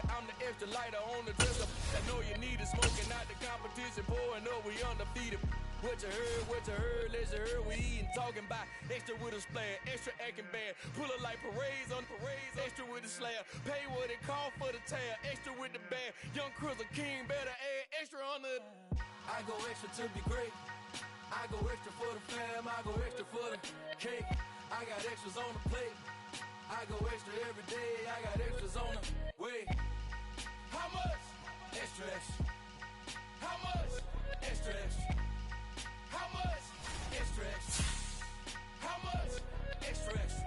I'm the extra lighter on the dresser. I know you need it, smoking out the competition, pouring up, we undefeated. What you heard, let's you heard, we eating, talking about extra with a splash, extra acting bad, pull it like parades on parades, extra with the slab, pay what it cost for the tab, extra with the band, young Cruiser King, better add extra on the. I go extra to be great, I go extra for the fam, I go extra for the cake, I got extras on the plate, I go extra every day, I got extras on the way. How much? Extra, extra. How much? Extra, extra. How much? Extra, extra. How much? Extra, extra.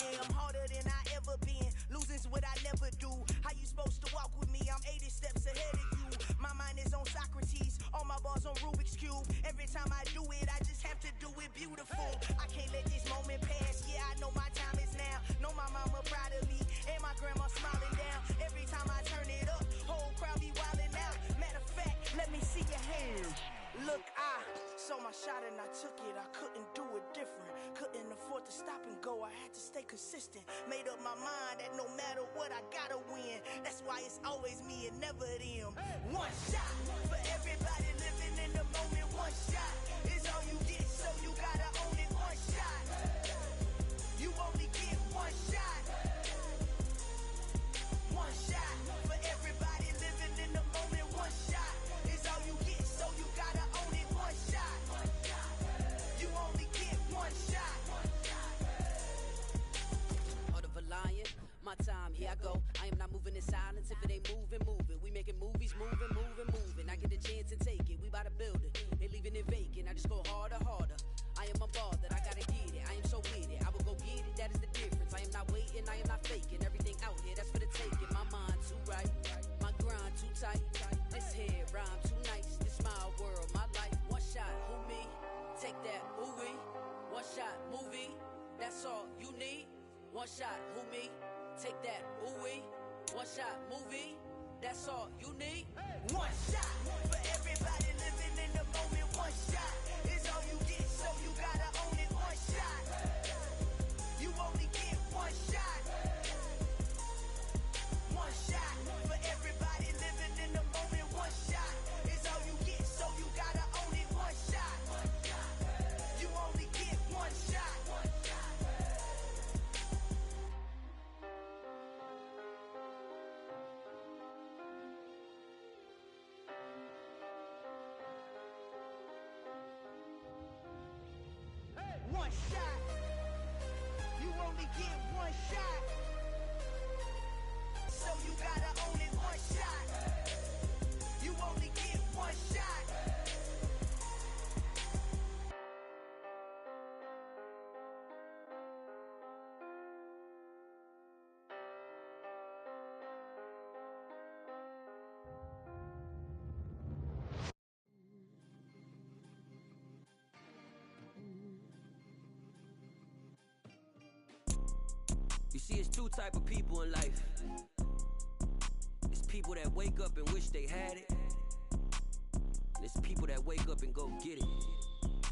I'm harder than I ever been. Losing's what I never do. How you supposed to walk with me? I'm 80 steps ahead of you. My mind is on Socrates, all my bars on Rubik's Cube. Every time I do it, I just have to do it beautiful. I can't let this moment pass. Yeah, I know my time is now. Know my mama proud of me, and my grandma smiling down. Every time I turn it up, whole crowd be wilding out. Matter of fact, let me see your hands. Look, I saw my shot and I took it. I couldn't do it different. Couldn't afford to stop and go. I had to stay consistent. Made up my mind that no matter what, I gotta win. That's why it's always me and never them. One shot for everybody living in the moment. One shot is all you get, so you gotta own it. One shot. You only get one shot. One shot for everybody living in the moment. One shot is all you get, so you gotta own it. One shot. You only get one shot. Heart of a lion, my time, here I go. I am not moving in silence. If it ain't moving, moving. We making movies, moving, moving, moving. I get a chance to take it. We bout to build it. They leaving it vacant. I just go harder, harder. I am a ball that I gotta get it. I am so with it. I will go get it. That is the difference. I am not waiting. I am not faking. Everything out here, that's for the taking. My mind too right. My grind too tight. This head rhyme too nice. This my world, my life. One shot, who me? Take that, ooh we. One shot, movie. That's all you need. One shot, who me? Take that, ooh we. One shot, movie. That's all you need. One shot for everybody living in the moment. One shot is all you get, so you gotta own it. One shot. You only get one shot. One shot for everybody living in the moment. One shot is all you get, so you gotta own it. One shot. You only get one shot. One shot. You only get one shot. So you gotta own it. One shot. You only get one shot. You see, it's two type of people in life. It's people that wake up and wish they had it, and it's people that wake up and go get it.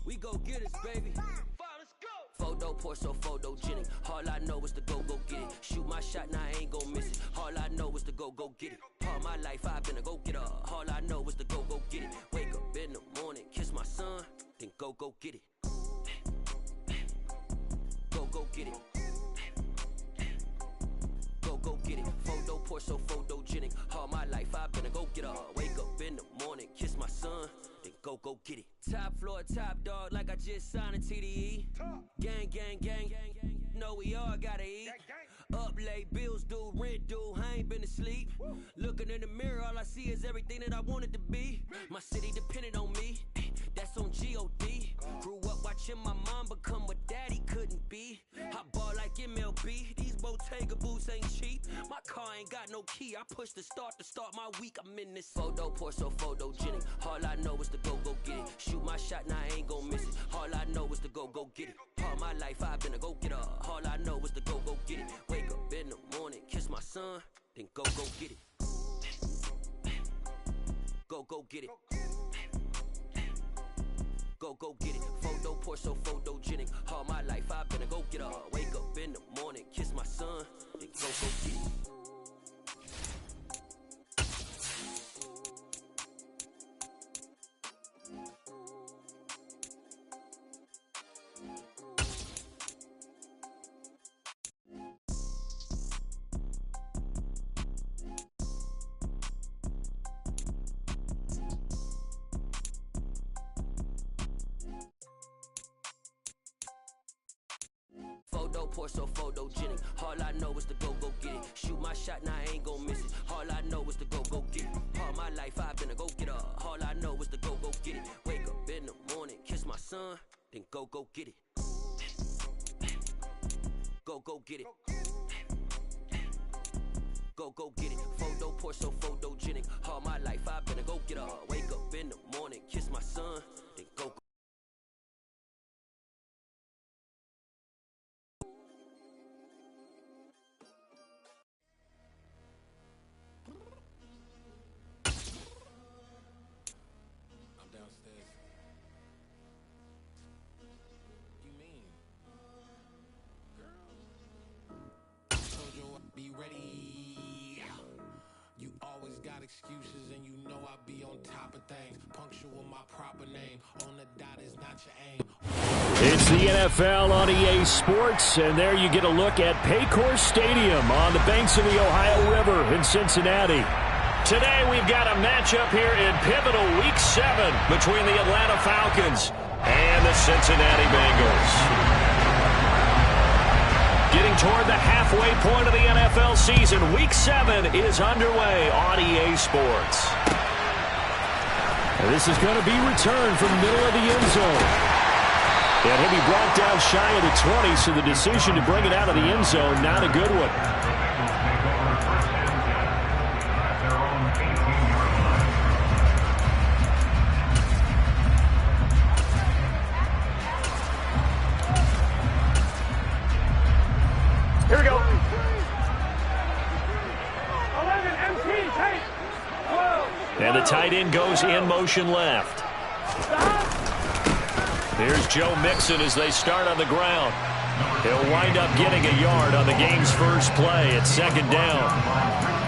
We go get it, baby. Let's go. Photo pour so photogenic. All I know is to go get it. Shoot my shot, now I ain't gon' miss it. All I know is to go get it. All my life I've been a go getter. All I know is to go get it. Wake up in the morning, kiss my son, then go get it. Go get it. Go get it. Photo pour so photogenic. All my life I've been a go getter. Wake up in the morning, kiss my son, then go get it. Top floor, top dog, like I just signed a TDE. Gang, gang, gang, know we all gotta eat. Up late, bills due, rent due, I ain't been asleep. Looking in the mirror, all I see is everything that I wanted to be. My city depended on me, that's on G.O.D. Grew up watching my mom become what daddy couldn't be. I ball like MLB, these Bottega boots ain't cheap. My car ain't got no key, I push the start to start my week. I'm in this photo pour so photogenic. All I know is to go get it. Shoot my shot, now I ain't gon' miss it. All I know is to go son, then go get it. Go get it. Go get it. Photo poor, so photogenic. All my life I've been a go get up. Wake up in the morning, kiss my son, then go get it. Photo poor, so photogenic. All I know is to go get it. Shoot my shot, now I ain't gon' miss it. All I know is to go get it. All my life I've been a go getter. All I know is to go get it. Wake up in the morning, kiss my son, then go get it. Go get it. Go get it. Photo poor, so photogenic. All my life I've been a go getter. Wake up in the morning, kiss my son, then go. Be ready. You always got excuses and you know I be on top of things. Punctual my proper name. On the dot is not your aim. It's the NFL on EA Sports, and there you get a look at Paycor Stadium on the banks of the Ohio River in Cincinnati. Today we've got a matchup here in pivotal Week 7 between the Atlanta Falcons and the Cincinnati Bengals. Getting toward the halfway point of the NFL season, Week 7 is underway on EA Sports. And this is going to be returned from the middle of the end zone. And he'll be brought down shy of the 20, so the decision to bring it out of the end zone, not a good one. Here we go. 11 MP, take 12. And the tight end goes in motion left. Here's Joe Mixon as they start on the ground. He'll wind up getting a yard on the game's first play at second down.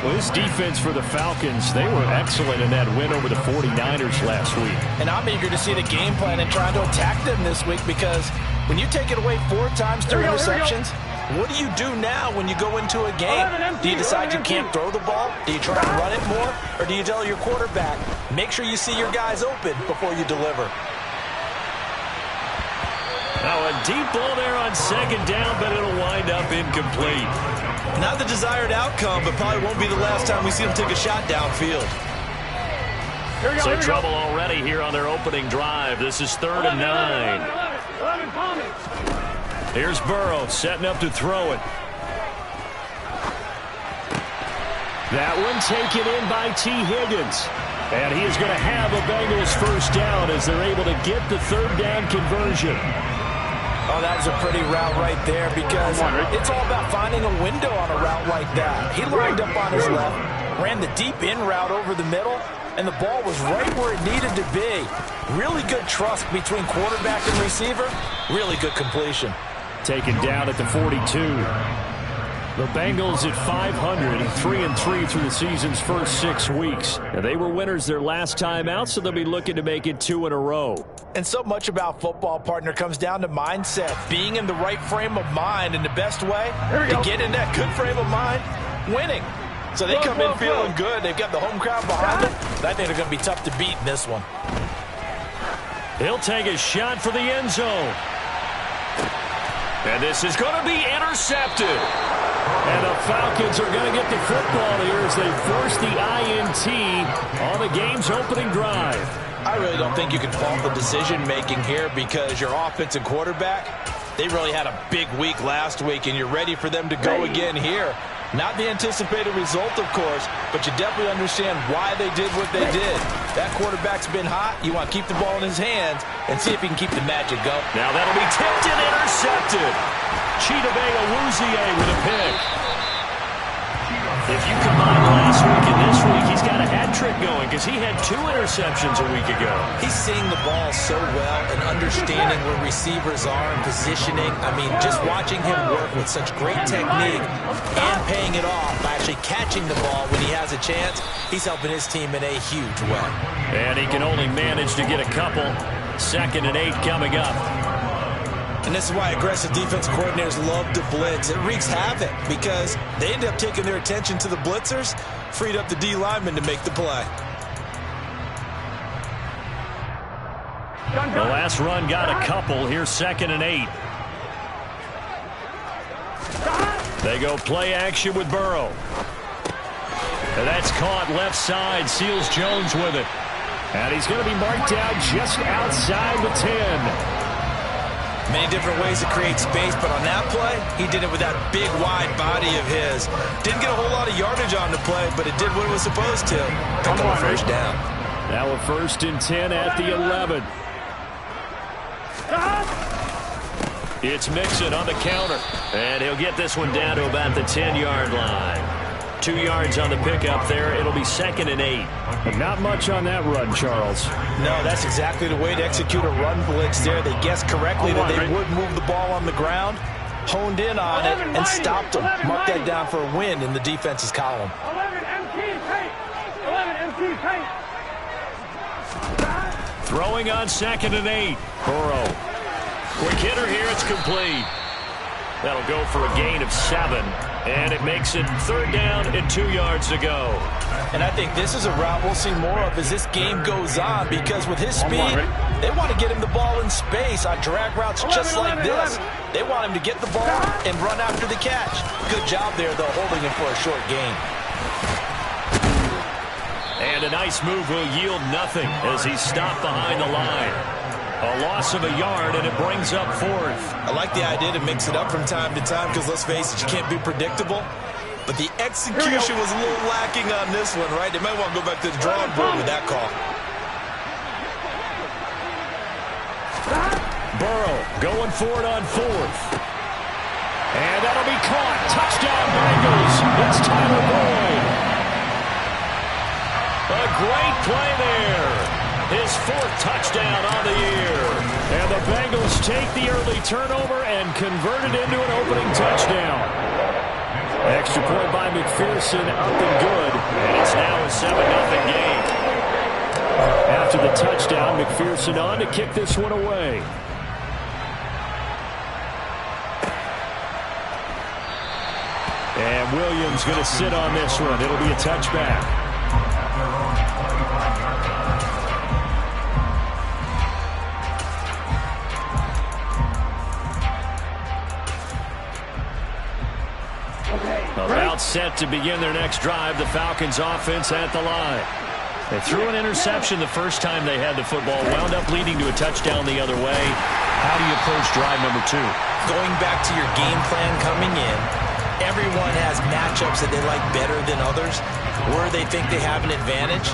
Well, this defense for the Falcons, they were excellent in that win over the 49ers last week. And I'm eager to see the game plan and trying to attack them this week, because when you take it away 4 times through interceptions, what do you do now when you go into a game? Do you decide you can't throw the ball? Do you try and run it more? Or do you tell your quarterback, make sure you see your guys open before you deliver? Now a deep ball there on second down, but it'll wind up incomplete. Not the desired outcome, but probably won't be the last time we see them take a shot downfield. So trouble already here on their opening drive. This is 3rd and 9. 11, Here's Burrow setting up to throw it. That one taken in by T. Higgins. And he is going to have a Bengals first down as they're able to get the 3rd down conversion. Oh, that was a pretty route right there, because it's all about finding a window on a route like that. He lined up on his left, ran the deep in route over the middle, and the ball was right where it needed to be. Really good trust between quarterback and receiver. Really good completion. Taken down at the 42. The Bengals at 500, 3-3 through the season's first 6 weeks. And they were winners their last time out, so they'll be looking to make it 2 in a row. And so much about football, partner, comes down to mindset. Being in the right frame of mind, and the best way to get in that good frame of mind, winning. So they come in feeling good. They've got the home crowd behind them. I think they're going to be tough to beat in this one. He'll take a shot for the end zone. And this is going to be intercepted. And the Falcons are going to get the football here as they force the INT on the game's opening drive. I really don't think you can fault the decision-making here, because your offense and quarterback, they really had a big week last week, and you're ready for them to go again here. Not the anticipated result, of course, but you definitely understand why they did what they did. That quarterback's been hot. You want to keep the ball in his hands and see if he can keep the magic going. Now that'll be tipped and intercepted. Chidobe Awuzie with a pick. If you combine last week and this week, he's got a hat trick going because he had 2 interceptions a week ago. He's seeing the ball so well and understanding where receivers are and positioning. I mean, just watching him work with such great technique and paying it off by actually catching the ball when he has a chance, he's helping his team in a huge way. And he can only manage to get a couple. 2nd and 8 coming up. And this is why aggressive defense coordinators love to blitz. It wreaks havoc because they end up taking their attention to the blitzers, freed up the D lineman to make the play. The last run got a couple. Here's 2nd and 8. They go play action with Burrow. And that's caught left side. Seals Jones with it. And he's going to be marked down just outside the 10. Many different ways to create space, but on that play, he did it with that big, wide body of his. Didn't get a whole lot of yardage on the play, but it did what it was supposed to. Pick up a first down. Now a 1st and 10 at the 11. It's Mixon on the counter. And he'll get this one down to about the 10-yard line. 2 yards on the pickup there. It'll be 2nd and 8. But not much on that run, Charles. No, that's exactly the way to execute a run blitz there. They guessed correctly that they would move the ball on the ground, honed in on it, and stopped them. Mark that down for a win in the defense's column. 11 MT tight. 11 MT tight. Throwing on 2nd and 8. Burrow. Quick hitter here. It's complete. That'll go for a gain of 7. And it makes it 3rd down and 2 yards to go. And I think this is a route we'll see more of as this game goes on, because with his speed, they want to get him the ball in space on drag routes just like this. They want him to get the ball and run after the catch. Good job there, though, holding him for a short gain. And a nice move will yield nothing as he's stopped behind the line. A loss of a yard, and it brings up 4th. I like the idea to mix it up from time to time because, let's face it, you can't be predictable. But the execution was a little lacking on this one, right? They might want to go back to the drawing board with that call. Burrow going for it on 4th. And that'll be caught. Touchdown, Bengals. It's Tyler Boyd. A great play there. His 4th touchdown on the year. And the Bengals take the early turnover and convert it into an opening touchdown. Extra point by McPherson, up and good. And it's now a 7-0 game. After the touchdown, McPherson on to kick this one away. And Williams going to sit on this one. It'll be a touchback. About set to begin their next drive. The Falcons offense at the line. They threw an interception the first time they had the football. Wound up leading to a touchdown the other way. How do you approach drive number 2? Going back to your game plan coming in, everyone has matchups that they like better than others. Where they think they have an advantage,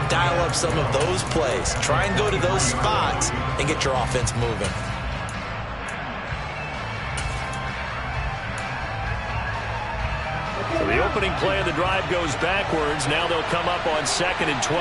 dial up some of those plays. Try and go to those spots and get your offense moving. So the opening play of the drive goes backwards. Now they'll come up on 2nd and 12.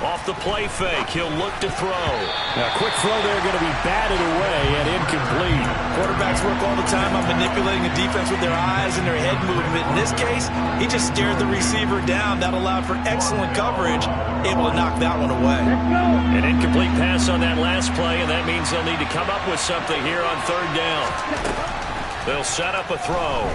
Off the play fake, he'll look to throw. Now, quick throw there, going to be batted away and incomplete. Quarterbacks work all the time on manipulating a defense with their eyes and their head movement. In this case, he just stared the receiver down. That allowed for excellent coverage, able to knock that one away. An incomplete pass on that last play, and that means they'll need to come up with something here on 3rd down. They'll set up a throw.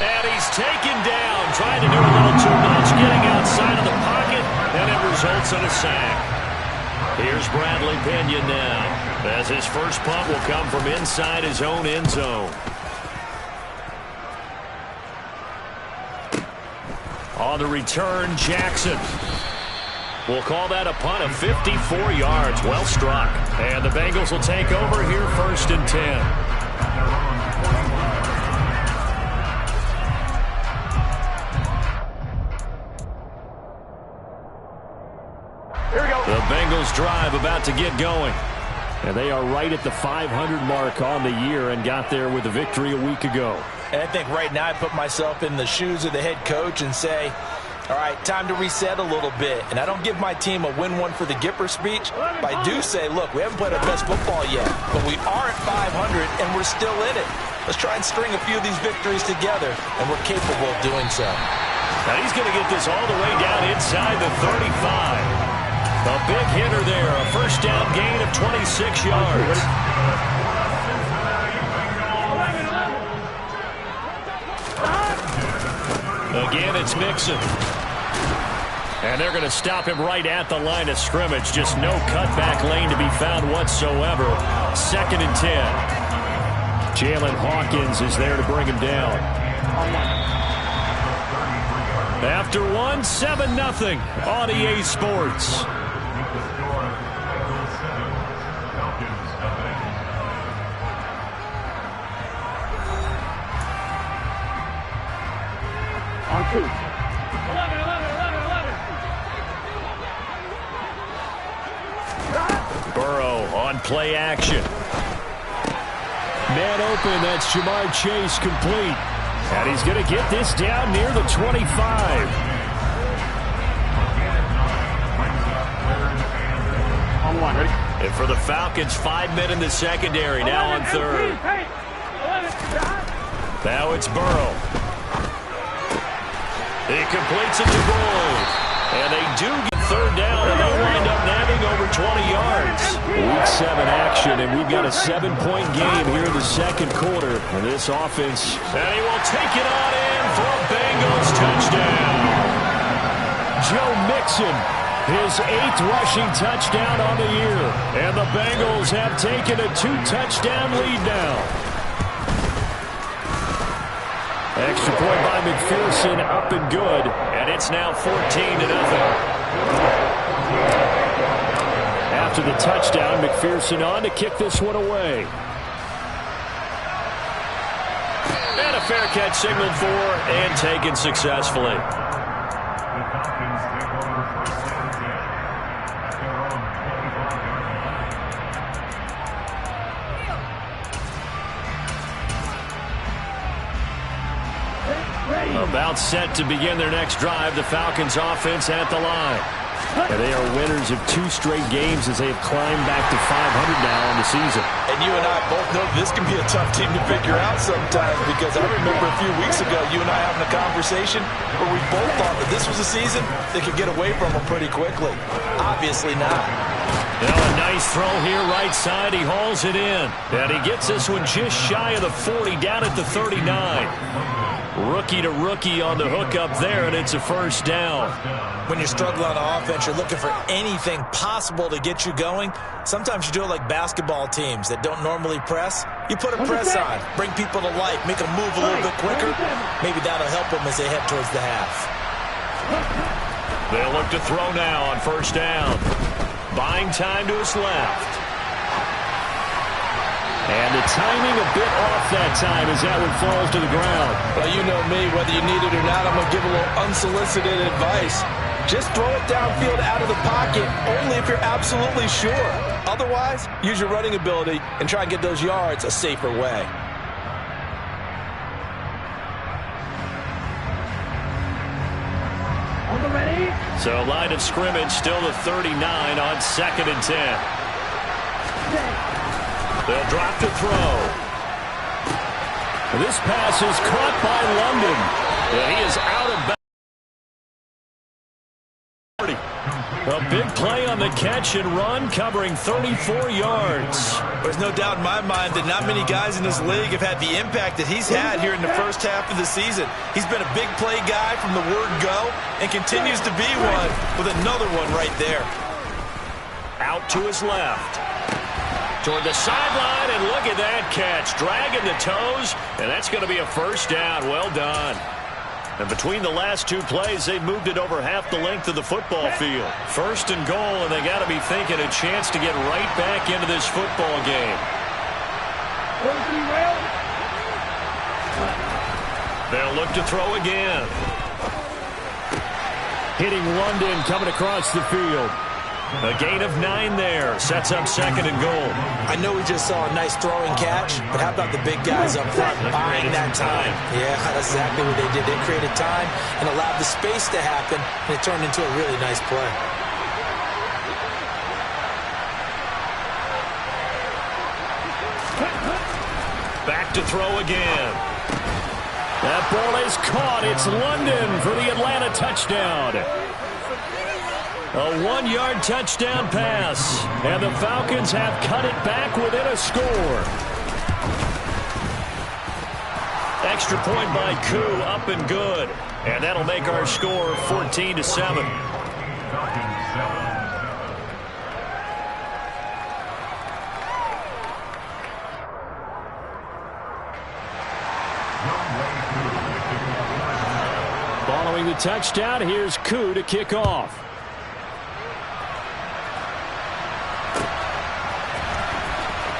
And he's taken down, trying to do a little too much, getting outside of the pocket, and it results in a sack. Here's Bradley Pinion now, as his first punt will come from inside his own end zone. On the return, Jackson. We'll call that a punt of 54 yards. Well struck. And the Bengals will take over here 1st and 10. The Bengals drive about to get going. And they are right at the 500 mark on the year and got there with a victory a week ago. And I think right now I put myself in the shoes of the head coach and say, all right, time to reset a little bit. And I don't give my team a win one for the Gipper speech, but I do say, look, we haven't played our best football yet, but we are at 500 and we're still in it. Let's try and string a few of these victories together, and we're capable of doing so. Now he's going to get this all the way down inside the 35. A big hitter there, a first down gain of 26 yards. Again, it's Mixon. And they're going to stop him right at the line of scrimmage. Just no cutback lane to be found whatsoever. 2nd and 10. Jalen Hawkins is there to bring him down. After one, 7-0 on EA Sports. On 2. 11. Burrow on play action. Man open, that's Jamar Chase complete. And he's going to get this down near the 25. On 1, ready? And for the Falcons, 5 men in the secondary, now on 3rd. Now it's Burrow. He completes it to Boyd. And they do get 3rd down, and they wind up nabbing over 20 yards. Week 7 action, and we've got a 7-point game here in the 2nd quarter. And this offense, and he will take it on in for a Bengals touchdown. Joe Mixon, his 8th rushing touchdown on the year. And the Bengals have taken a 2-touchdown lead now. Extra point by McPherson, up and good, and it's now 14-0. After the touchdown, McPherson on to kick this one away. And a fair catch signaled for and taken successfully. About set to begin their next drive, the Falcons offense at the line. And they are winners of 2 straight games as they have climbed back to 500 now on the season. And you and I both know this can be a tough team to figure out sometimes, because I remember a few weeks ago you and I having a conversation where we both thought that this was a season that could get away from them pretty quickly. Obviously not. Now a nice throw here right side. He hauls it in. And he gets this one just shy of the 40, down at the 39. Rookie to rookie on the hook up there, and it's a first down. When you're struggling on offense, you're looking for anything possible to get you going. Sometimes you do it like basketball teams that don't normally press. You put a press on, bring people to life, make them move a little bit quicker. Maybe that'll help them as they head towards the half. They'll look to throw now on first down. Buying time to his left. And the timing a bit off that time as that one falls to the ground. Well, you know me, whether you need it or not, I'm going to give a little unsolicited advice. Just throw it downfield out of the pocket, only if you're absolutely sure. Otherwise, use your running ability and try and get those yards a safer way. On the ready? So line of scrimmage still the 39 on 2nd and 10. They'll drop to throw. This pass is caught by London. And he is out of bounds. A big play on the catch and run, covering 34 yards. There's no doubt in my mind that not many guys in this league have had the impact that he's had here in the first half of the season. He's been a big play guy from the word go and continues to be one with another one right there. Out to his left. Toward the sideline, and look at that catch. Dragging the toes, and that's going to be a first down. Well done. And between the last 2 plays, they moved it over half the length of the football field. First and goal, and they got to be thinking a chance to get right back into this football game. They'll look to throw again. Hitting London, coming across the field. A gain of 9 there. Sets up 2nd and goal. I know we just saw a nice throwing catch, but how about the big guys up front buying that time? Yeah, that's exactly what they did. They created time and allowed the space to happen, and it turned into a really nice play. Back to throw again. That ball is caught. It's London for the Atlanta touchdown. A 1-yard touchdown pass. And the Falcons have cut it back within a score. Extra point by Koo, up and good. And that'll make our score 14-7. Following the touchdown, here's Koo to kick off.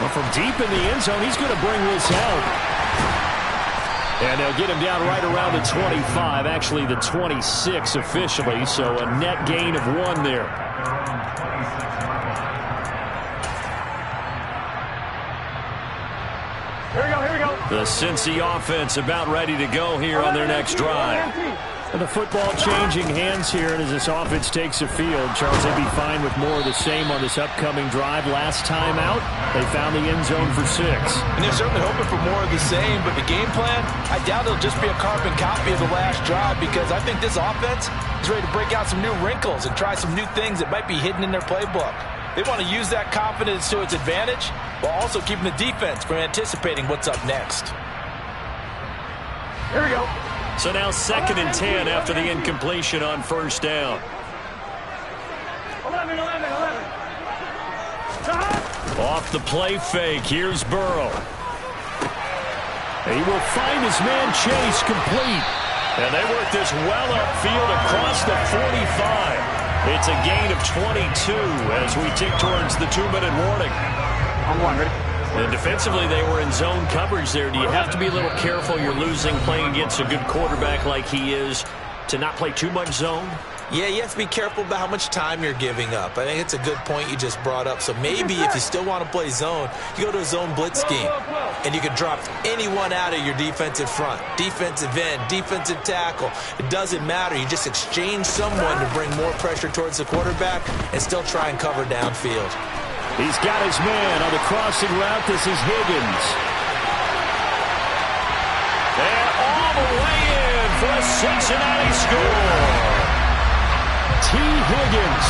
Well, from deep in the end zone, he's going to bring this out. And they'll get him down right around the 25, actually the 26 officially, so a net gain of 1 there. Here we go. The Cincy offense about ready to go here on their next drive. And the football changing hands here, and as this offense takes the field, Charles, they'd be fine with more of the same on this upcoming drive. Last time out, they found the end zone for 6. And they're certainly hoping for more of the same, but the game plan, I doubt it'll just be a carbon copy of the last drive, because I think this offense is ready to break out some new wrinkles and try some new things that might be hidden in their playbook. They want to use that confidence to its advantage, while also keeping the defense from anticipating what's up next. Here we go. So now 2nd and 10 after the incompletion on 1st down. 11. Off the play fake, here's Burrow. He will find his man Chase complete. And they work this well upfield across the 45. It's a gain of 22 as we tick towards the 2-minute warning. I'm 1, ready? And defensively, they were in zone coverage there. Do you have to be a little careful? You're losing playing against a good quarterback like he is to not play too much zone? Yeah, you have to be careful about how much time you're giving up. I think it's a good point you just brought up. So maybe if you still want to play zone, you go to a zone blitz scheme. And you can drop anyone out of your defensive front. Defensive end, defensive tackle. It doesn't matter. You just exchange someone to bring more pressure towards the quarterback and still try and cover downfield. He's got his man on the crossing route. This is Higgins. And all the way in for a Cincinnati score. T. Higgins,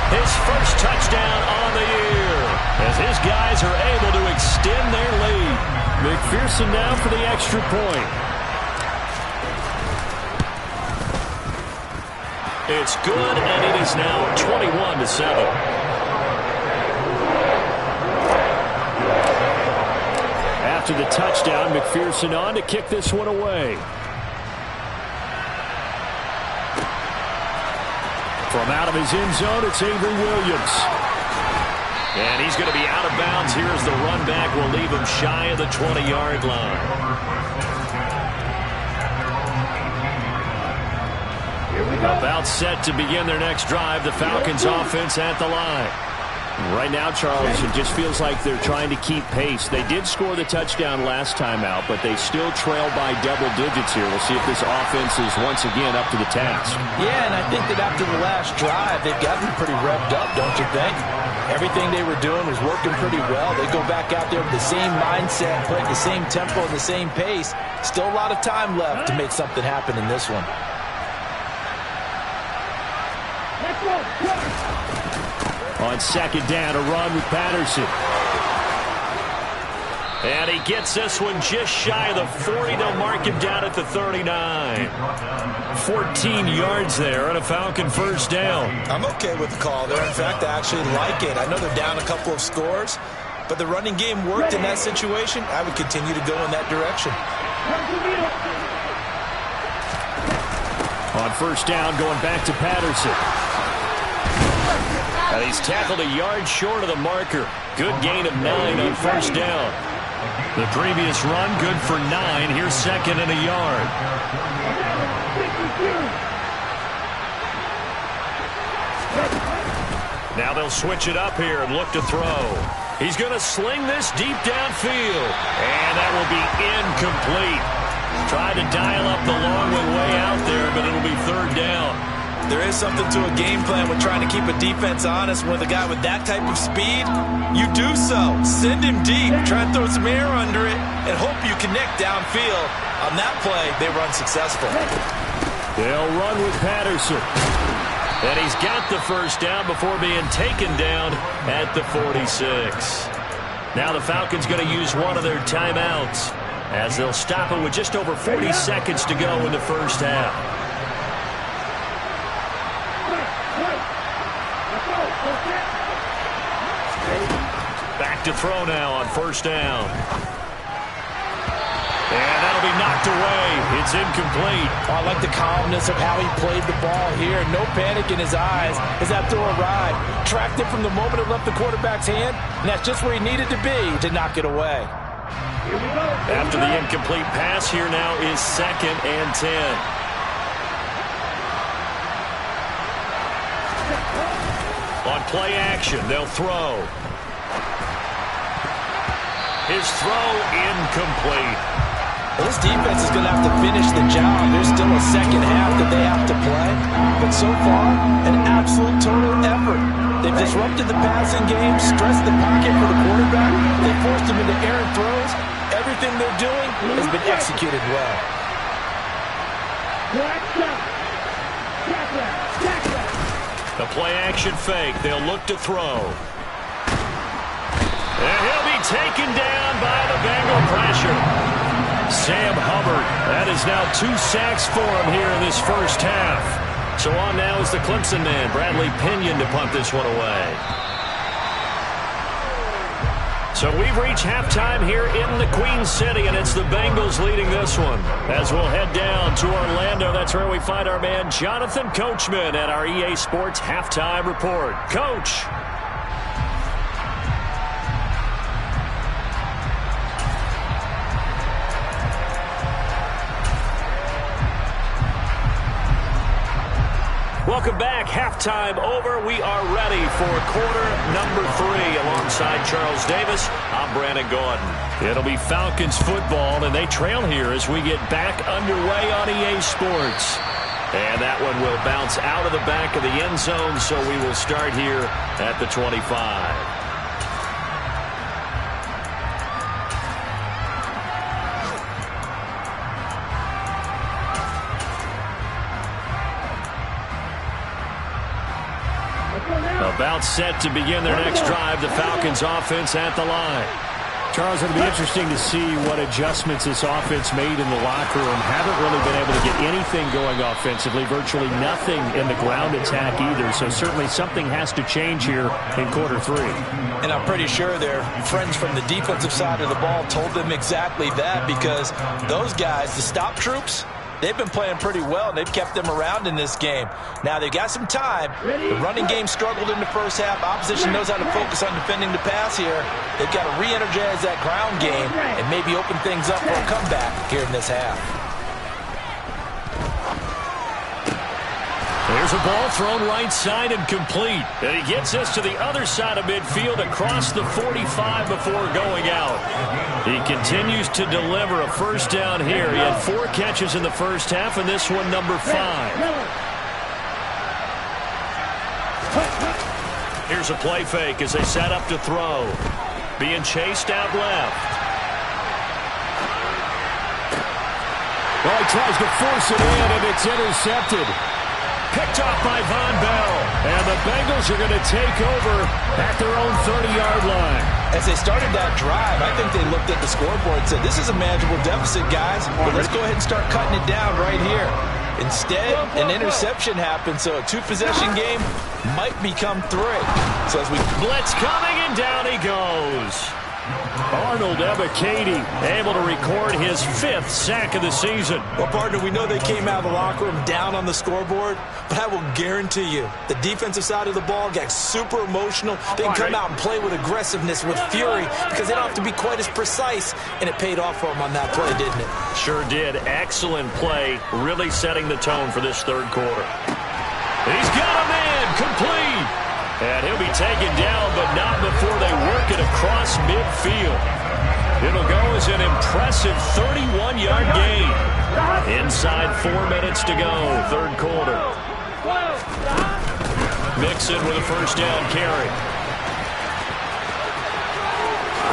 his first touchdown on the year, as his guys are able to extend their lead. McPherson now for the extra point. It's good, and it is now 21-7. After the touchdown, McPherson on to kick this one away. From out of his end zone, it's Avery Williams. And he's going to be out of bounds here as the run back will leave him shy of the 20-yard line. Here we go. About set to begin their next drive. The Falcons offense at the line. Right now, Charles, it just feels like they're trying to keep pace. They did score the touchdown last time out, but they still trail by double digits here. We'll see if this offense is once again up to the task. Yeah, and I think that after the last drive, they've gotten pretty revved up, don't you think? Everything they were doing was working pretty well. They go back out there with the same mindset, play at the same tempo and the same pace. Still a lot of time left to make something happen in this one. Next one. On 2nd down, a run with Patterson. And he gets this one just shy of the 40. They'll mark him down at the 39. 14 yards there on a Falcon first down. I'm okay with the call there. In fact, I actually like it. I know they're down a couple of scores, but the running game worked in that situation. I would continue to go in that direction. On 1st down, going back to Patterson. And he's tackled a yard short of the marker. Good gain of 9 on 1st down. The previous run, good for 9. Here's 2nd and a yard. Now they'll switch it up here and look to throw. He's going to sling this deep downfield, and that will be incomplete. Tried to dial up the long way out there, but it'll be third down. There is something to a game plan with trying to keep a defense honest. With a guy with that type of speed, you do so. Send him deep, try and throw some air under it, and hope you connect downfield. On that play, they run successful. They'll run with Patterson. And he's got the first down before being taken down at the 46. Now the Falcons going to use one of their timeouts as they'll stop it with just over 40 seconds to go in the first half. Back to throw now on first down. And that'll be knocked away. It's incomplete. I like the calmness of how he played the ball here. No panic in his eyes as that throw arrived. Tracked it from the moment it left the quarterback's hand, and that's just where he needed to be to knock it away. After the incomplete pass, here now is 2nd and 10. On play action, they'll throw. His throw incomplete. Well, this defense is going to have to finish the job. There's still a second half that they have to play. But so far, an absolute total effort. They've disrupted the passing game, stressed the pocket for the quarterback. They forced him into errant throws. Everything they're doing has been executed well. The play action fake. They'll look to throw. And he'll be taken down by the Bengal pressure. Sam Hubbard. That is now 2 sacks for him here in this first half. So on now is the Clemson man, Bradley Pinion, to punt this one away. So we've reached halftime here in the Queen City, and it's the Bengals leading this one. As we'll head down to Orlando, that's where we find our man Jonathan Coachman at our EA Sports Halftime Report. Coach. Welcome back. Halftime over. We are ready for quarter number 3. Alongside Charles Davis, I'm Brandon Gordon. It'll be Falcons football, and they trail here as we get back underway on EA Sports. And that one will bounce out of the back of the end zone, so we will start here at the 25. About set to begin their next drive, the Falcons offense at the line. Charles, it'll be interesting to see what adjustments this offense made in the locker room. Haven't really been able to get anything going offensively, virtually nothing in the ground attack either. So certainly something has to change here in quarter 3. And I'm pretty sure their friends from the defensive side of the ball told them exactly that, because those guys, the stop troops, they've been playing pretty well, and they've kept them around in this game. Now, they've got some time. The running game struggled in the first half. Opposition knows how to focus on defending the pass here. They've got to re-energize that ground game and maybe open things up for a comeback here in this half. There's a ball thrown right side and complete. And he gets us to the other side of midfield across the 45 before going out. He continues to deliver a first down here. He had 4 catches in the first half, and this one number 5. Here's a play fake as they set up to throw. Being chased out left. Well, he tries to force it in, and it's intercepted. Picked off by Von Bell. And the Bengals are going to take over at their own 30-yard line. As they started that drive, I think they looked at the scoreboard and said, this is a manageable deficit, guys. But let's go ahead and start cutting it down right here. Instead, an interception happened, so a 2-possession game might become 3. So as we blitz coming, and down he goes. Arnold Ebiketie able to record his 5th sack of the season. Well, partner, we know they came out of the locker room down on the scoreboard, but I will guarantee you the defensive side of the ball got super emotional. They can come out and play with aggressiveness, with fury, because they don't have to be quite as precise, and it paid off for them on that play, didn't it? Sure did. Excellent play, really setting the tone for this third quarter. He's got a man complete. And he'll be across midfield. It'll go as an impressive 31-yard gain. Inside 4 minutes to go, third quarter. Mixon with a first down carry.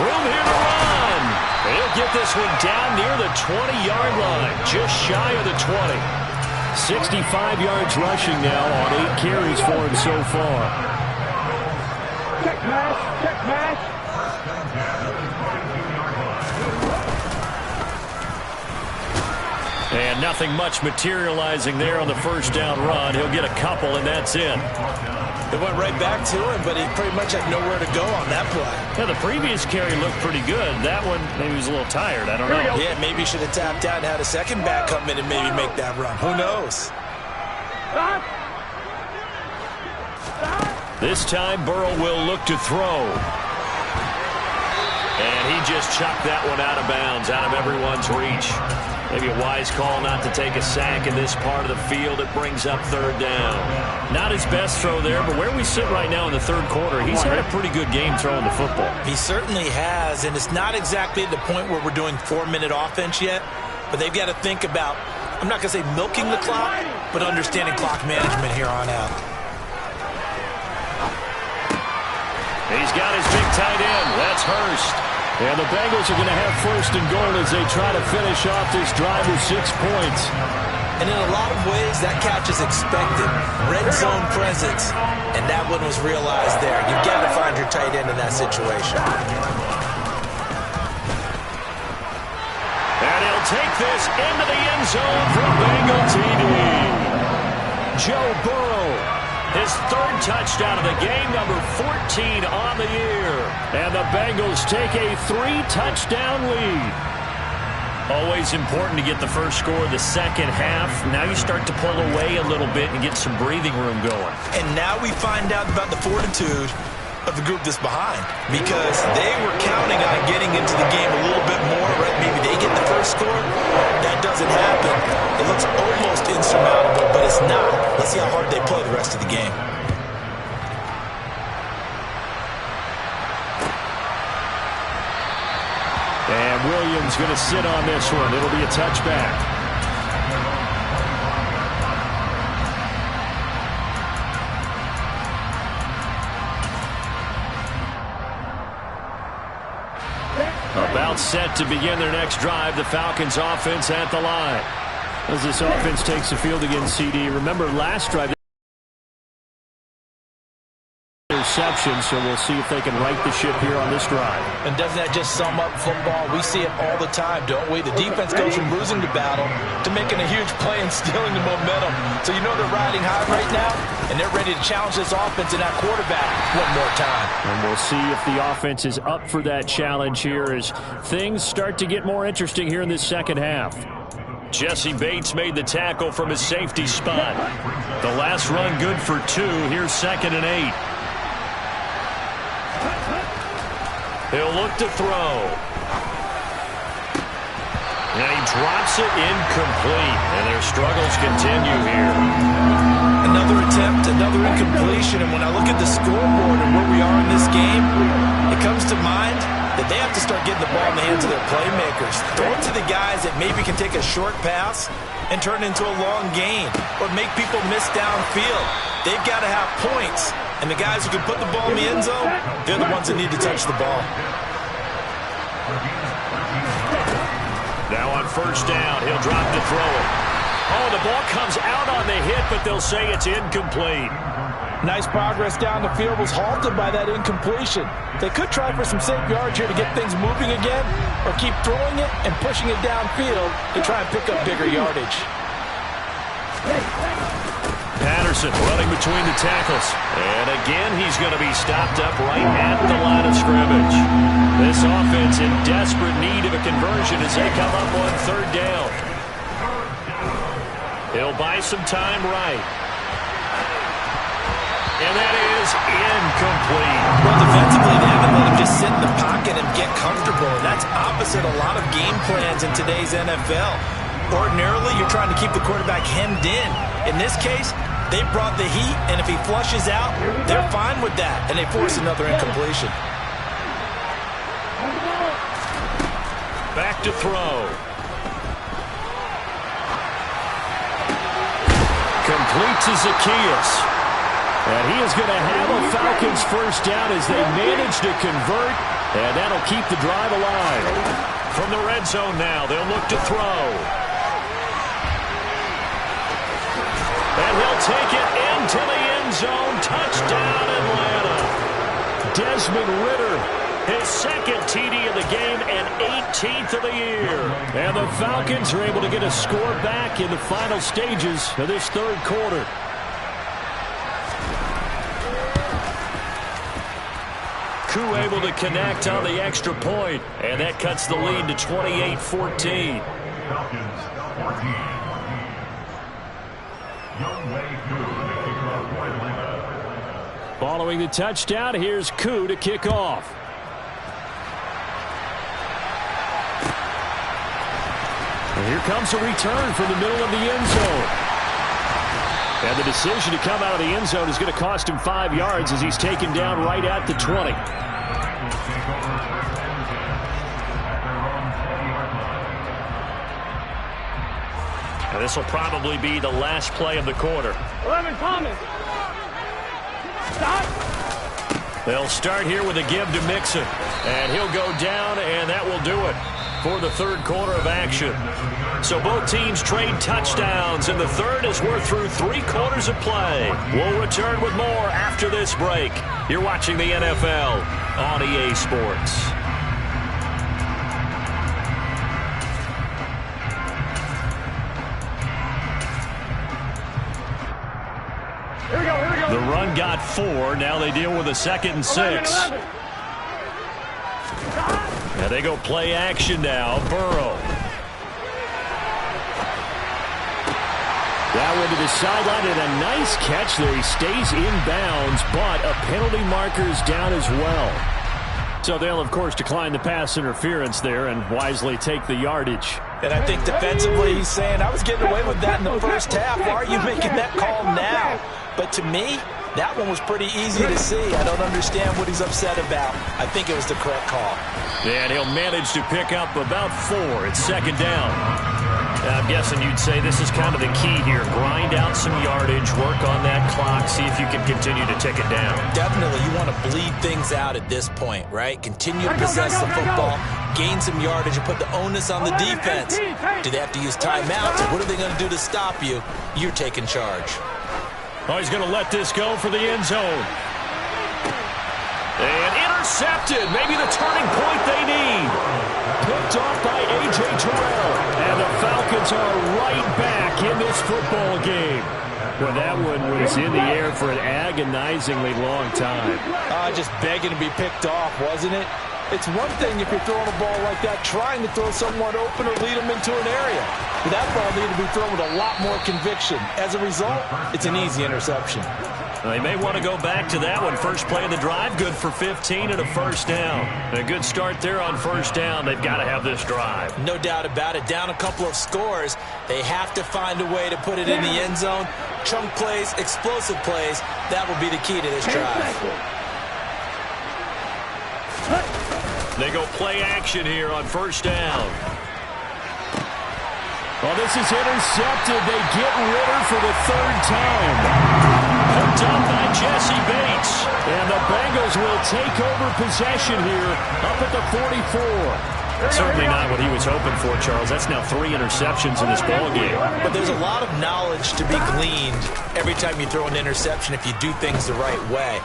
Room here to run. He'll get this one down near the 20-yard line, just shy of the 20. 65 yards rushing now on 8 carries for him so far. Check pass, check pass. And nothing much materializing there on the first down run. He'll get a couple, and that's it. It went right back to him, but he pretty much had nowhere to go on that play. Yeah, the previous carry looked pretty good. That one, maybe he was a little tired. I don't know. Yeah, maybe he should have tapped out and had a second back come in and maybe make that run. Who knows? This time, Burrow will look to throw. And he just chucked that one out of bounds, out of everyone's reach. Maybe a wise call not to take a sack in this part of the field. It brings up third down. Not his best throw there, but where we sit right now in the third quarter, he's had a pretty good game throwing the football. He certainly has, and it's not exactly at the point where we're doing 4-minute offense yet, but they've got to think about, I'm not going to say milking the clock, but understanding clock management here on out. He's got his big tight end. That's Hurst. And the Bengals are going to have first and goal as they try to finish off this drive with 6 points. And in a lot of ways, that catch is expected. Red zone presence. And that one was realized there. You've got to find your tight end in that situation. And he'll take this into the end zone for Bengal TD. Joe Burrow, his third touchdown of the game, number 14 on the year. And the Bengals take a 3-touchdown lead. Always important to get the first score of the second half. Now you start to pull away a little bit and get some breathing room going. And now we find out about the fortitude of the group that's behind, because they were counting on getting into the game a little bit more, right? Maybe they get the first score. That doesn't happen. It looks almost insurmountable, but it's not. Let's see how hard they play the rest of the game. And Williams going to sit on this one. It'll be a touchback. About set to begin their next drive, the Falcons offense at the line. As this offense takes the field against CD. Remember last drive, interception, so we'll see if they can right the ship here on this drive. And doesn't that just sum up football? We see it all the time, don't we? The defense goes from losing the battle to making a huge play and stealing the momentum. So you know they're riding high right now, and they're ready to challenge this offense and that quarterback one more time. And we'll see if the offense is up for that challenge here as things start to get more interesting here in this second half. Jesse Bates made the tackle from his safety spot. The last run good for 2. Here's 2nd and 8. He'll look to throw. And he drops it incomplete. And their struggles continue here. Another attempt, another incompletion. And when I look at the scoreboard and where we are in this game, it comes to mind that they have to start getting the ball in the hands of their playmakers. Throw it to the guys that maybe can take a short pass and turn it into a long gain or make people miss downfield. They've got to have points. And the guys who can put the ball in the end zone, they're the ones that need to touch the ball. Now on first down, he'll drop to throw it. Oh, the ball comes out on the hit, but they'll say it's incomplete. Nice progress down the field was halted by that incompletion. They could try for some safe yards here to get things moving again, or keep throwing it and pushing it downfield to try and pick up bigger yardage. Patterson running between the tackles. And again, he's going to be stopped up right at the line of scrimmage. This offense in desperate need of a conversion as they come up on third down. He'll buy some time right. And that is incomplete. Well, defensively, they haven't let him just sit in the pocket and get comfortable. And that's opposite a lot of game plans in today's NFL. Ordinarily, you're trying to keep the quarterback hemmed in. In this case, they brought the heat, and if he flushes out, they're fine with that, and they force another incompletion. Back to throw. Complete to Zacchaeus. And he is going to have a Falcons first down as they manage to convert. And that'll keep the drive alive. From the red zone now, they'll look to throw. And he'll take it into the end zone. Touchdown, Atlanta. Desmond Ridder, his second TD of the game and 18th of the year. And the Falcons are able to get a score back in the final stages of this third quarter. Koo able to connect on the extra point, and that cuts the lead to 28-14. Following the touchdown, here's Koo to kick off. And here comes a return from the middle of the end zone. And the decision to come out of the end zone is going to cost him 5 yards as he's taken down right at the 20. And this will probably be the last play of the quarter. 11 Thomas. Stop. They'll start here with a give to Mixon. And he'll go down, and that will do it for the third quarter of action. So both teams trade touchdowns, and the third as we're through 3 quarters of play. We'll return with more after this break. You're watching the NFL on EA Sports. Here we go. The run got 4. Now they deal with a 2nd and 6. 11. And they go play action now. Burrow. That one to the sideline, and a nice catch there. He stays in bounds, but a penalty marker is down as well. So they'll, of course, decline the pass interference there and wisely take the yardage. And I think defensively he's saying, I was getting away with that in the first half. Why are you making that call now? But to me, that one was pretty easy to see. I don't understand what he's upset about. I think it was the correct call. And he'll manage to pick up about 4. It's 2nd down. I'm guessing you'd say this is kind of the key here. Grind out some yardage, work on that clock, see if you can continue to tick it down. Definitely. You want to bleed things out at this point, right? Continue to possess the football, gain some yardage, and put the onus on the defense. Do they have to use timeouts? What are they going to do to stop you? You're taking charge. Oh, he's going to let this go for the end zone. And intercepted. Maybe the turning point they need. Picked off by A.J. Terrell. And the Falcons are right back in this football game. Well, that one was in the air for an agonizingly long time. Just begging to be picked off, wasn't it? It's one thing if you're throwing a ball like that, trying to throw someone open or lead them into an area. But that ball needed to be thrown with a lot more conviction. As a result, it's an easy interception. They may want to go back to that one. First play of the drive, good for 15 and a first down. A good start there on first down. They've got to have this drive. No doubt about it. Down a couple of scores. They have to find a way to put it in the end zone. Chunk plays, explosive plays. That will be the key to this drive. They go play action here on first down. Well, this is intercepted. They get Ridder for the 3rd time. Hooked up by Jesse Bates. And the Bengals will take over possession here up at the 44. Certainly not what he was hoping for, Charles. That's now 3 interceptions in this ballgame. But there's a lot of knowledge to be gleaned every time you throw an interception if you do things the right way.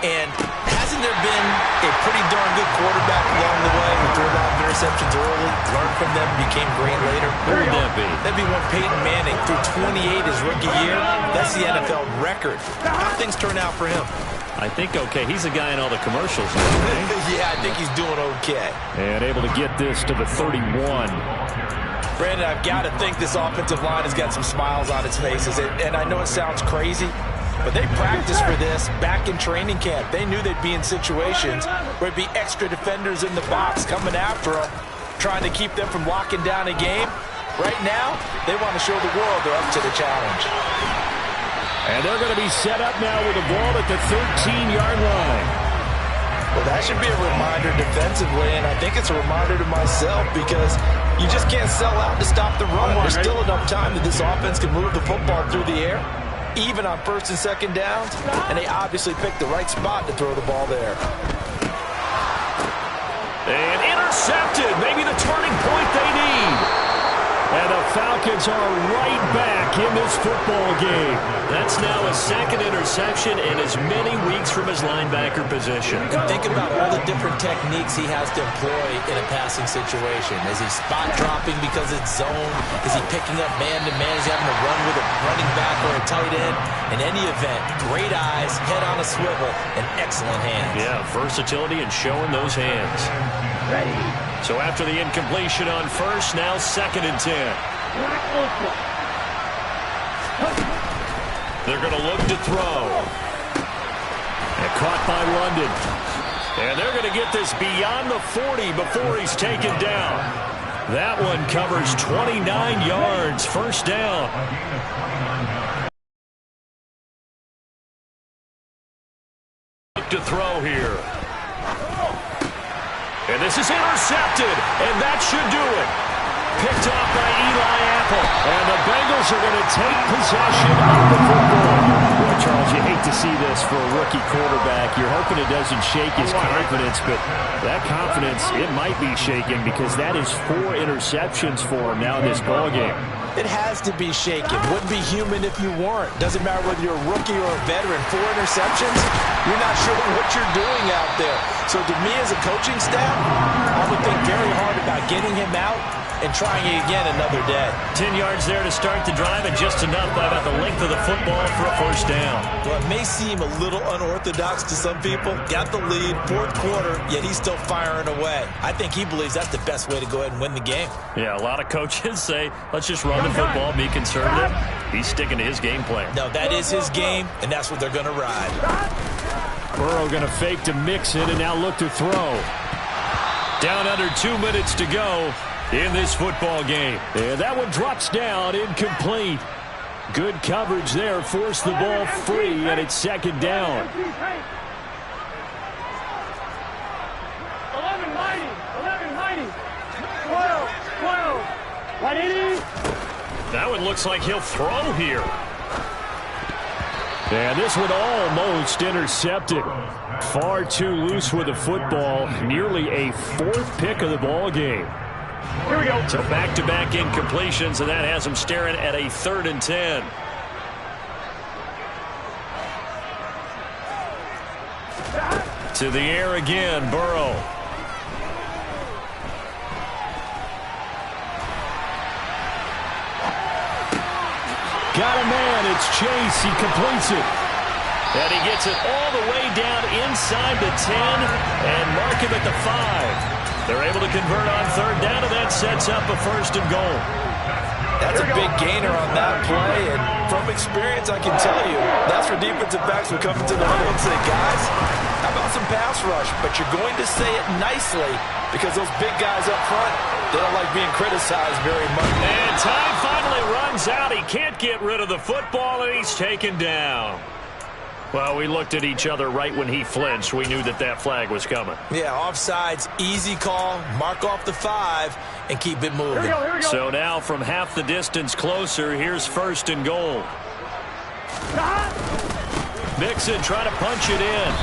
And hasn't there been a pretty darn good quarterback along the way who threw a lot of interceptions early, learned from them, became great later? Who would that be? That'd be one Peyton Manning threw 28 his rookie year. That's the NFL record. How things turn out for him? I think okay. He's a guy in all the commercials now, right? Yeah, I think he's doing okay. And able to get this to the 31. Brandon, I've got to think this offensive line has got some smiles on its faces. And I know it sounds crazy, but they practiced for this back in training camp. They knew they'd be in situations where it'd be extra defenders in the box coming after them, trying to keep them from locking down a game. Right now, they want to show the world they're up to the challenge. And they're going to be set up now with the ball at the 13-yard line. Well, that should be a reminder defensively, and I think it's a reminder to myself because you just can't sell out to stop the run. There's still enough time that this offense can move the football through the air, even on first and second downs, and they obviously picked the right spot to throw the ball there. And intercepted, maybe the turning point they need. And the Falcons are right back in this football game. That's now a second interception in as many weeks from his linebacker position. And thinking about all the different techniques he has to employ in a passing situation. Is he spot dropping because it's zone? Is he picking up man-to-man? Is he having to run with a running back or a tight end? In any event, great eyes, head on a swivel, and excellent hands. Yeah, versatility and showing those hands. Ready. So after the incompletion on first, now 2nd and 10. They're going to look to throw. And caught by London. And they're going to get this beyond the 40 before he's taken down. That one covers 29 yards. First down. Look to throw here. And this is intercepted, and that should do it. Picked off by Eli Apple, and the Bengals are going to take possession of the football. Boy, Charles, you hate to see this for a rookie quarterback. You're hoping it doesn't shake his confidence, but that confidence, it might be shaken because that is 4 interceptions for him now in this ballgame. It has to be shaken. Wouldn't be human if you weren't. Doesn't matter whether you're a rookie or a veteran. 4 interceptions, you're not sure what you're doing out there. So to me as a coaching staff, I would think very hard about getting him out and trying it again another day. 10 yards there to start the drive, and just enough by about the length of the football for a first down. Well, it may seem a little unorthodox to some people. Got the lead, 4th quarter, yet he's still firing away. I think he believes that's the best way to go ahead and win the game. Yeah, a lot of coaches say, let's just run the football, be conservative. He's sticking to his game plan. No, that is his game, and that's what they're going to ride. Burrow going to fake to Mixon, and now look to throw. Down under 2 minutes to go in this football game. And that one drops down, incomplete. Good coverage there, forced the ball free, and it's 2nd down. 11-90, 12, 180. That one looks like he'll throw here. And this one almost intercepted. Far too loose with the football. Nearly a 4th pick of the ball game. Here we go. So back-to-back incompletions, and that has him staring at a 3rd and 10. To the air again, Burrow. Got a man, it's Chase, he completes it. And he gets it all the way down inside the 10 and mark him at the 5. They're able to convert on 3rd down, and that sets up a 1st and goal. That's a big gainer on that play, and from experience, I can tell you, that's where defensive backs will come into the huddle and say, guys, how about some pass rush? But you're going to say it nicely because those big guys up front, they don't like being criticized very much. And time finally runs out. He can't get rid of the football, and he's taken down. Well, we looked at each other right when he flinched. We knew that that flag was coming. Yeah, offsides, easy call, mark off the 5, and keep it moving. Here we go. So now from half the distance closer, here's 1st and goal. Mixon trying to punch it in.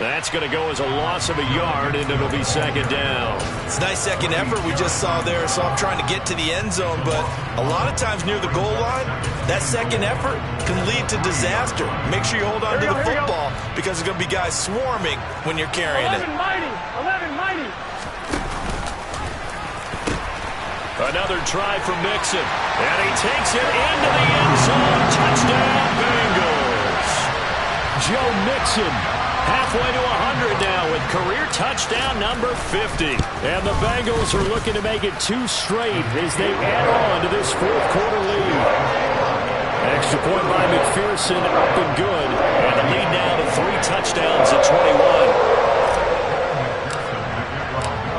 That's going to go as a loss of a yard, and it'll be 2nd down. It's a nice second effort we just saw there, so I'm trying to get to the end zone, but a lot of times near the goal line, that second effort can lead to disaster. Make sure you hold on to the football because there's going to be guys swarming when you're carrying it. 11-90. Another try from Mixon, and he takes it into the end zone. Touchdown, Bengals. Joe Mixon halfway to 100 now with career touchdown number 50. And the Bengals are looking to make it 2 straight as they add on to this 4th quarter lead. Extra point by McPherson, up and good. And the lead now to 3 touchdowns at 21.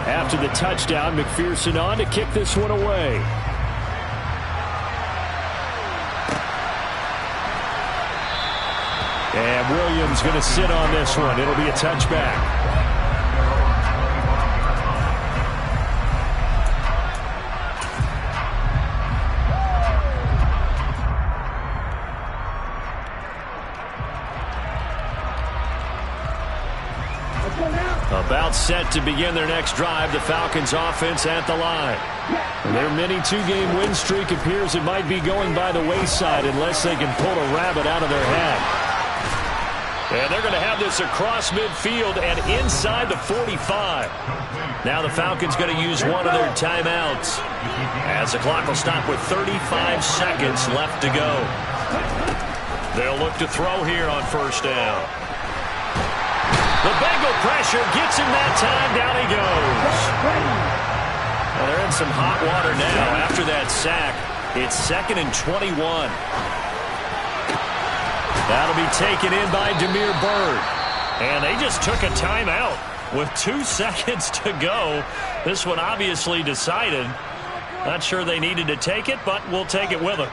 After the touchdown, McPherson on to kick this one away. And Williams Falcons going to sit on this one. It'll be a touchback. About set to begin their next drive, the Falcons offense at the line. And their mini two-game win streak appears it might be going by the wayside unless they can pull a rabbit out of their hat. And they're going to have this across midfield and inside the 45. Now the Falcons going to use one of their timeouts as the clock will stop with 35 seconds left to go. They'll look to throw here on first down. The Bengal pressure gets him that time. Down he goes. Well, they're in some hot water now after that sack. It's 2nd and 21. That'll be taken in by Demir Bird. And they just took a timeout with 2 seconds to go. This one obviously decided. Not sure they needed to take it, but we'll take it with them.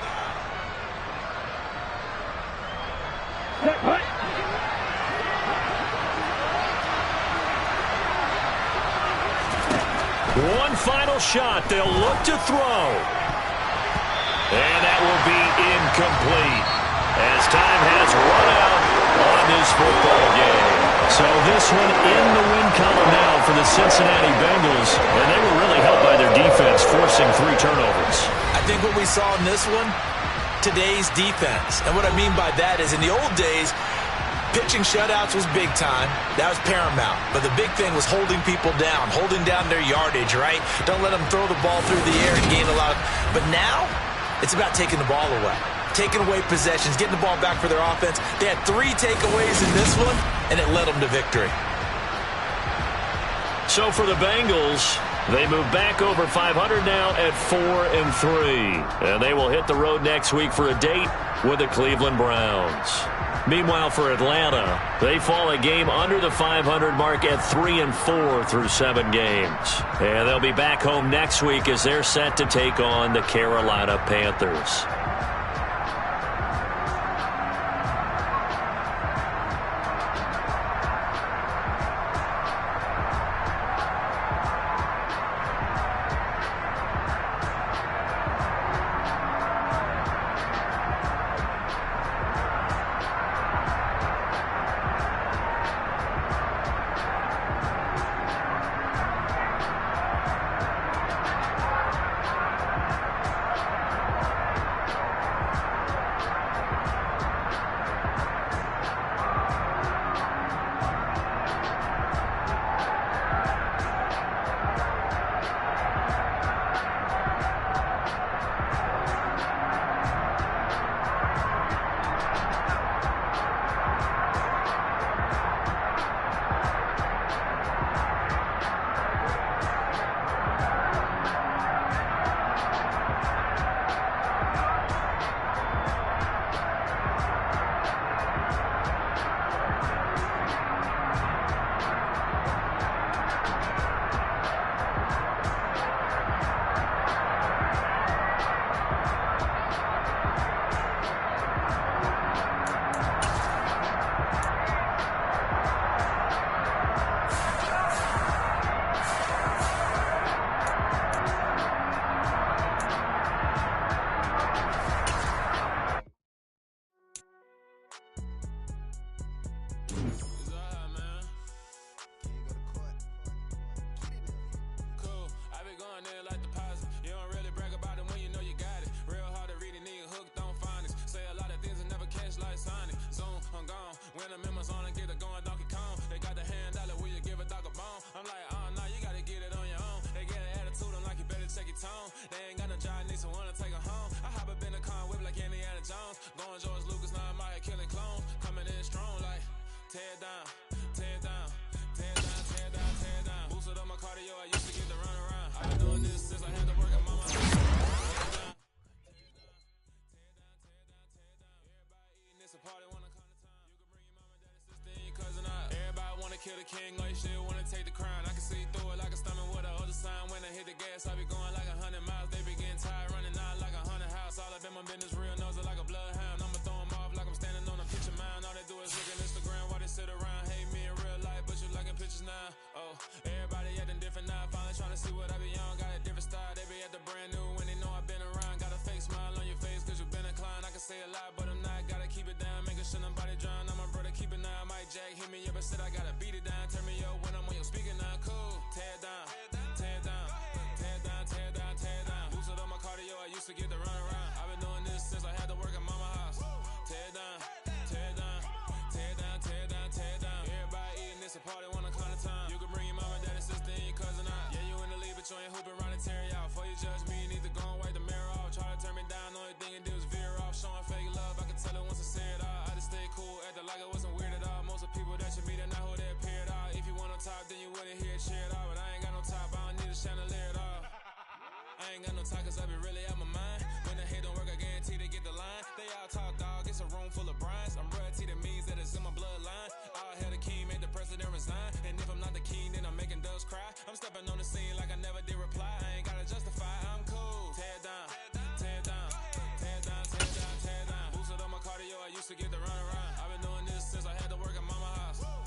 One final shot. They'll look to throw. And that will be incomplete as time has run out on this football game. So this one in the win column now for the Cincinnati Bengals. And they were really helped by their defense, forcing 3 turnovers. I think what we saw in this one, today's defense. And what I mean by that is in the old days, pitching shutouts was big time. That was paramount. But the big thing was holding people down, holding down their yardage, right? Don't let them throw the ball through the air and gain a lot. But now, it's about taking the ball away, taking away possessions, getting the ball back for their offense. They had 3 takeaways in this one, and it led them to victory. So for the Bengals, they move back over 500 now at 4-3. And they will hit the road next week for a date with the Cleveland Browns. Meanwhile, for Atlanta, they fall a game under the 500 mark at 3-4 through 7 games. And they'll be back home next week as they're set to take on the Carolina Panthers. Kill the king like shit, wanna take the crown. I can see through it like a stomach with a other sign. When I hit the gas, I be going like 100 miles. They be getting tired, running out like 100 house. All up in my business, real nose like a bloodhound. I'ma throw them off like I'm standing on a picture mound. All they do is look at Instagram. rapping shit, I gotta beat it down. Turn me up when I'm on your speaker now. Cool. Tear down, tear down, tear down, tear down, tear down. Boosted up my cardio, I used to get the run around. I've been doing this since I had to work at mama house. Tear down, tear down, tear down, tear down, tear down. Everybody eating this a party, wanna count of time. You can bring your mama, daddy, sister, and your cousin out. Yeah, you in the league, but you ain't hooping around and tearing out. Before you judge me, you need to go and wipe the mirror off. Try to turn me down, only thing you did was veer off. Showing fake love, I can tell it once I say it all. I just stay cool, acting like it wasn't weird at all. Most of the people that you meet are not who they appear at all. If you want on top, then you wouldn't hear it cheer at all. But I ain't got no top, I don't need a chandelier at all. I ain't got no talk, cause I be really out my mind. When the hate don't work, I guarantee they get the line. They all talk, dog, it's a room full of brines. I'm royalty, that means that it's in my bloodline.